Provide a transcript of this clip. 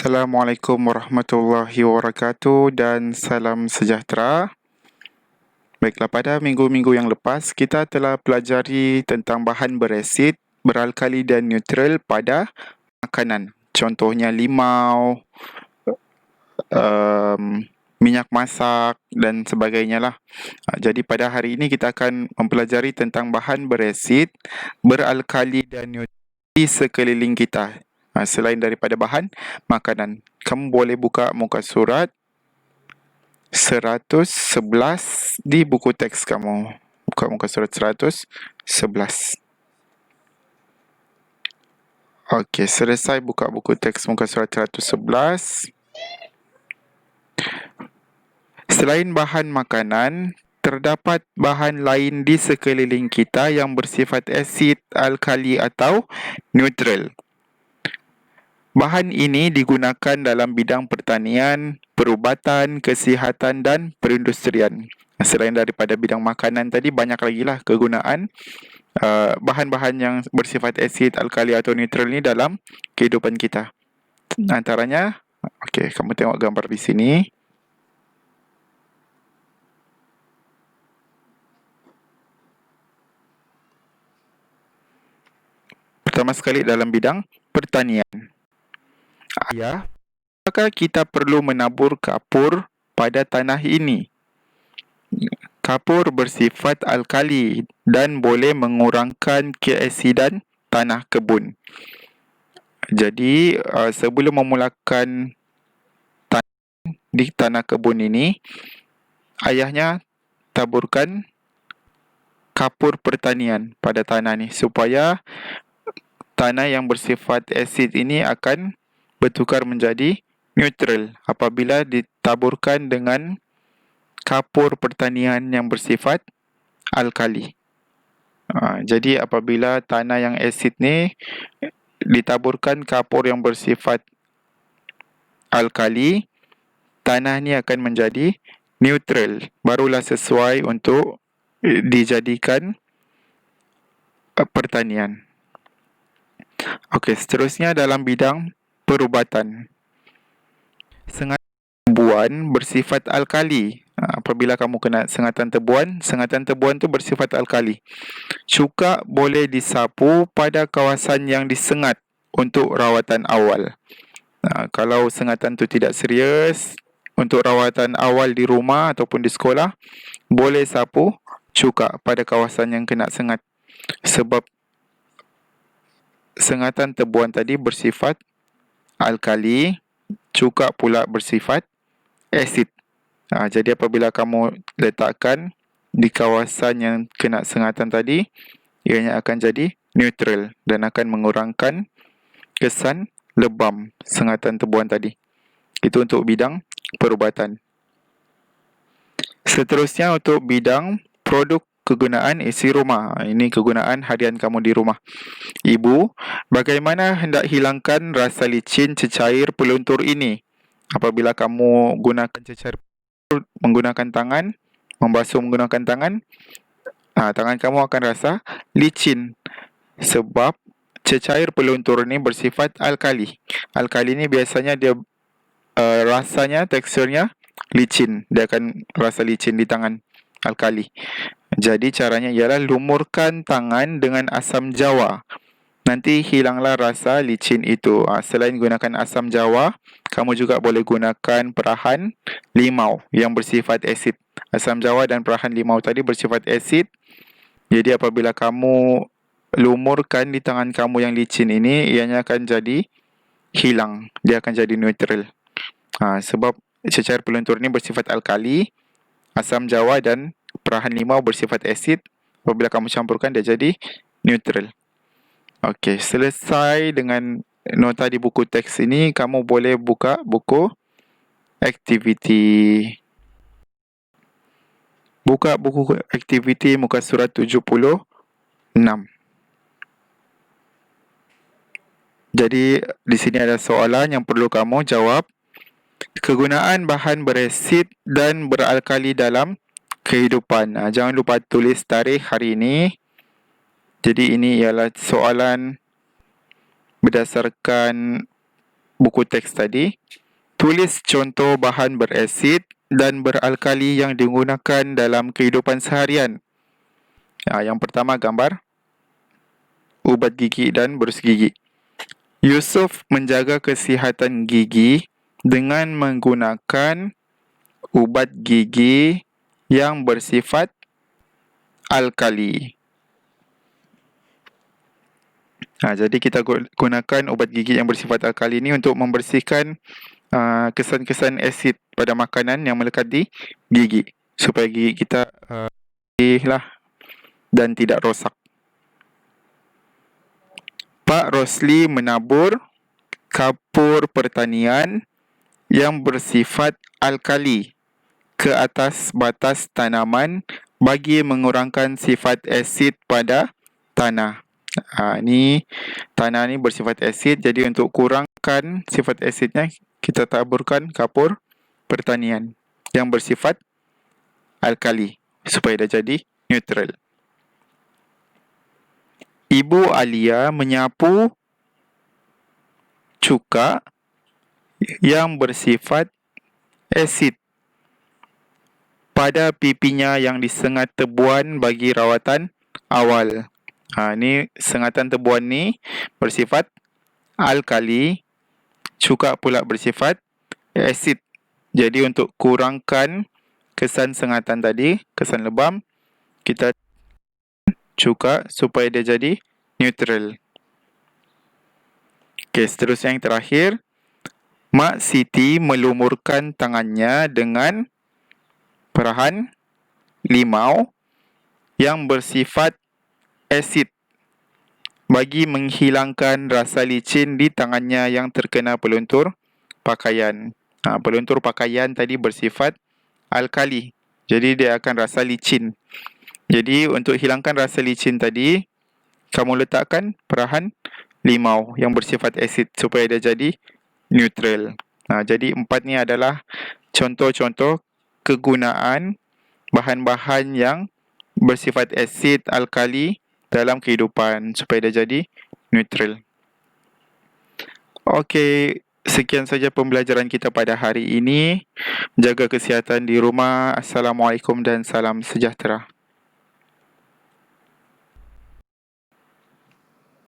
Assalamualaikum warahmatullahi wabarakatuh dan salam sejahtera. Baiklah, pada minggu-minggu yang lepas, kita telah pelajari tentang bahan beresid, beralkali dan neutral pada makanan. Contohnya limau, minyak masak dan sebagainya lah. Jadi pada hari ini kita akan mempelajari tentang bahan beresid, beralkali dan neutral di sekeliling kita. Selain daripada bahan makanan. Kamu boleh buka muka surat 111 di buku teks kamu. Buka muka surat 111. Okey, selesai buka buku teks muka surat 111. Selain bahan makanan, terdapat bahan lain di sekeliling kita yang bersifat asid, alkali atau neutral. Bahan ini digunakan dalam bidang pertanian, perubatan, kesihatan dan perindustrian. Selain daripada bidang makanan tadi, banyak lagi lah kegunaan bahan-bahan yang bersifat asid, alkali atau neutral ni dalam kehidupan kita. Antaranya, okey, kamu tengok gambar di sini. Pertama sekali dalam bidang pertanian. Apakah kita perlu menabur kapur pada tanah ini? Kapur bersifat alkali dan boleh mengurangkan keasidan tanah kebun. Jadi, sebelum memulakan di tanah kebun ini, ayahnya taburkan kapur pertanian pada tanah ni supaya tanah yang bersifat asid ini akan bertukar menjadi neutral apabila ditaburkan dengan kapur pertanian yang bersifat alkali. Jadi apabila tanah yang asid ni ditaburkan kapur yang bersifat alkali, tanah ni akan menjadi neutral, barulah sesuai untuk dijadikan pertanian. Okey, seterusnya dalam bidang perubatan. Sengatan tebuan bersifat alkali. Apabila kamu kena sengatan tebuan tu bersifat alkali. Cuka boleh disapu pada kawasan yang disengat untuk rawatan awal. Kalau sengatan tu tidak serius, untuk rawatan awal di rumah ataupun di sekolah, boleh sapu cuka pada kawasan yang kena sengat. Sebab sengatan tebuan tadi bersifat alkali, cuka pula bersifat asid. Jadi apabila kamu letakkan di kawasan yang kena sengatan tadi, ianya akan jadi neutral dan akan mengurangkan kesan lebam sengatan tebuan tadi. Itu untuk bidang perubatan. Seterusnya untuk bidang produk kegunaan isi rumah. Ini kegunaan harian kamu di rumah. Ibu, bagaimana hendak hilangkan rasa licin cecair peluntur ini? Apabila kamu gunakan cecair menggunakan tangan, membasuh menggunakan tangan, tangan kamu akan rasa licin sebab cecair peluntur ini bersifat alkali. Alkali ini biasanya dia rasanya, teksturnya licin. Dia akan rasa licin di tangan, alkali. Jadi caranya ialah lumurkan tangan dengan asam jawa. Nanti hilanglah rasa licin itu. Selain gunakan asam jawa, kamu juga boleh gunakan perahan limau yang bersifat asid. Asam jawa dan perahan limau tadi bersifat asid. Jadi apabila kamu lumurkan di tangan kamu yang licin ini, ianya akan jadi hilang. Dia akan jadi neutral. Sebab cecair peluntur ini bersifat alkali, asam jawa dan perahan limau bersifat asid. Apabila kamu campurkan, dia jadi neutral. Okey, selesai dengan nota di buku teks ini, kamu boleh buka buku aktiviti. Buka buku aktiviti muka surat 76. Jadi di sini ada soalan yang perlu kamu jawab. Kegunaan bahan beresid dan beralkali dalam kehidupan. Jangan lupa tulis tarikh hari ini. Jadi ini ialah soalan berdasarkan buku teks tadi. Tulis contoh bahan berasid dan beralkali yang digunakan dalam kehidupan seharian. Yang pertama gambar ubat gigi dan berus gigi. Yusuf menjaga kesihatan gigi dengan menggunakan ubat gigi yang bersifat alkali. Jadi kita gunakan ubat gigi yang bersifat alkali ini untuk membersihkan kesan-kesan asid pada makanan yang melekat di gigi, supaya gigi kita bersih dan tidak rosak. Pak Rosli menabur kapur pertanian yang bersifat alkali ke atas batas tanaman bagi mengurangkan sifat asid pada tanah. Ni tanah ni bersifat asid, jadi untuk kurangkan sifat asidnya kita taburkan kapur pertanian yang bersifat alkali supaya dia jadi neutral. Ibu Alia menyapu cuka yang bersifat asid pada pipinya yang disengat tebuan bagi rawatan awal. Ni sengatan tebuan ni bersifat alkali, cuka pula bersifat asid. Jadi untuk kurangkan kesan sengatan tadi, kesan lebam, kita cuka supaya dia jadi neutral. Seterusnya yang terakhir, Mak Siti melumurkan tangannya dengan perahan limau yang bersifat asid bagi menghilangkan rasa licin di tangannya yang terkena peluntur pakaian. Peluntur pakaian tadi bersifat alkali, jadi dia akan rasa licin. Jadi untuk hilangkan rasa licin tadi, kamu letakkan perahan limau yang bersifat asid supaya dia jadi neutral. Jadi 4 ni adalah contoh-contoh kegunaan bahan-bahan yang bersifat asid alkali dalam kehidupan supaya dia jadi neutral. Okey, sekian saja pembelajaran kita pada hari ini. Jaga kesihatan di rumah. Assalamualaikum dan salam sejahtera.